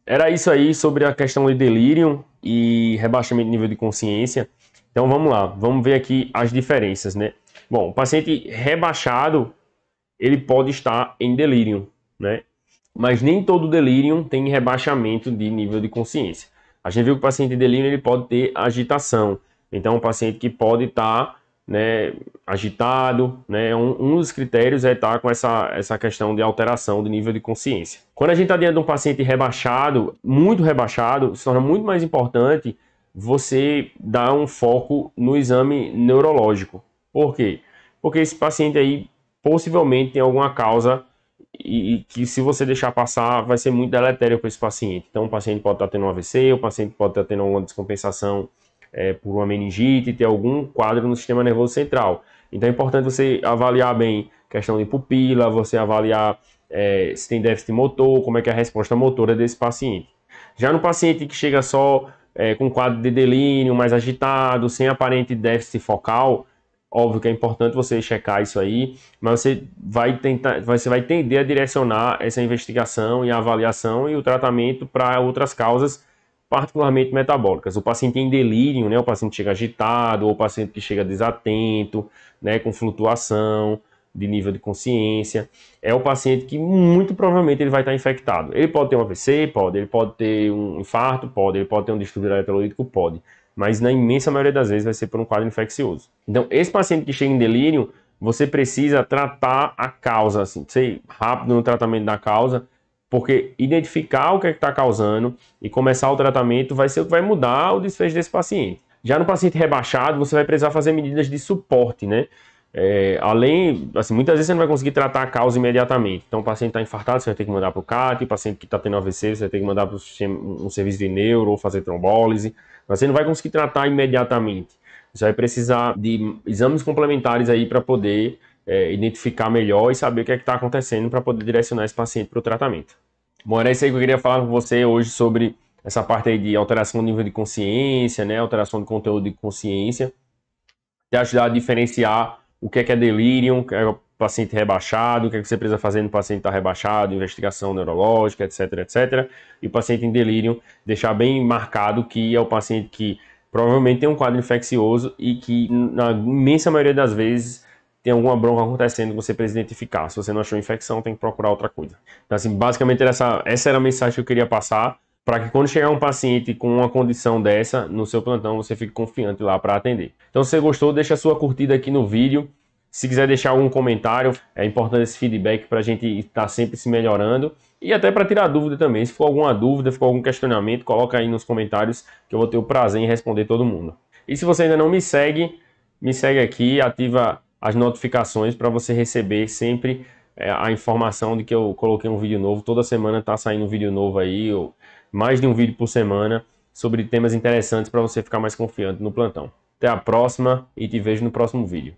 era isso aí sobre a questão de delírio e rebaixamento de nível de consciência. Então vamos lá, vamos ver aqui as diferenças, né? Bom, o paciente rebaixado, ele pode estar em delírio, né? Mas nem todo delírio tem rebaixamento de nível de consciência. A gente viu que o paciente em delírio ele pode ter agitação. Então, um paciente que pode estar, né, agitado, né? Um dos critérios é estar com essa questão de alteração de nível de consciência. Quando a gente está diante de um paciente rebaixado, muito rebaixado, se torna muito mais importante você dar um foco no exame neurológico. Por quê? Porque esse paciente aí possivelmente tem alguma causa e que se você deixar passar vai ser muito deletério para esse paciente. Então o paciente pode estar tendo um AVC, o paciente pode estar tendo alguma descompensação por uma meningite, ter algum quadro no sistema nervoso central. Então é importante você avaliar bem questão de pupila, você avaliar se tem déficit motor, como é que é a resposta motora desse paciente. Já no paciente que chega só com quadro de delírio, mais agitado, sem aparente déficit focal, óbvio que é importante você checar isso aí, mas você vai tender a direcionar essa investigação e a avaliação e o tratamento para outras causas, particularmente metabólicas. O paciente em delírio, né, o paciente chega agitado, ou o paciente que chega desatento, né, com flutuação de nível de consciência, é o paciente que muito provavelmente ele vai estar infectado. Ele pode ter um AVC, pode, ele pode ter um infarto, pode, ele pode ter um distúrbio eletrolítico, pode, mas na imensa maioria das vezes vai ser por um quadro infeccioso. Então, esse paciente que chega em delírio, você precisa tratar a causa, assim, ser rápido no tratamento da causa, porque identificar o que é que está causando e começar o tratamento vai ser o que vai mudar o desfecho desse paciente. Já no paciente rebaixado, você vai precisar fazer medidas de suporte, né? Além, assim, muitas vezes você não vai conseguir tratar a causa imediatamente. Então, o paciente está infartado, você vai ter que mandar para o CAT, o paciente que está tendo AVC, você vai ter que mandar para um serviço de neuro ou fazer trombólise. Mas você não vai conseguir tratar imediatamente. Você vai precisar de exames complementares aí para poder identificar melhor e saber o que é que está acontecendo para poder direcionar esse paciente para o tratamento. Bom, era isso aí que eu queria falar com você hoje sobre essa parte aí de alteração do nível de consciência, né? Alteração de conteúdo de consciência, te ajudar a diferenciar o que é delírio, o que é o paciente rebaixado, o que é que você precisa fazer no paciente que está rebaixado, investigação neurológica, etc, etc. E o paciente em delírio, deixar bem marcado que é o paciente que provavelmente tem um quadro infeccioso e que, na imensa maioria das vezes, tem alguma bronca acontecendo que você precisa identificar. Se você não achou infecção, tem que procurar outra coisa. Então, assim, basicamente, essa era a mensagem que eu queria passar, para que quando chegar um paciente com uma condição dessa, no seu plantão, você fique confiante lá para atender. Então, se você gostou, deixa a sua curtida aqui no vídeo. Se quiser deixar algum comentário, é importante esse feedback para a gente estar sempre se melhorando. E até para tirar dúvida também. Se for alguma dúvida, se for algum questionamento, coloca aí nos comentários que eu vou ter o prazer em responder todo mundo. E se você ainda não me segue aqui, ativa as notificações para você receber sempre a informação de que eu coloquei um vídeo novo. Toda semana está saindo um vídeo novo aí, ou mais de um vídeo por semana, sobre temas interessantes para você ficar mais confiante no plantão. Até a próxima e te vejo no próximo vídeo.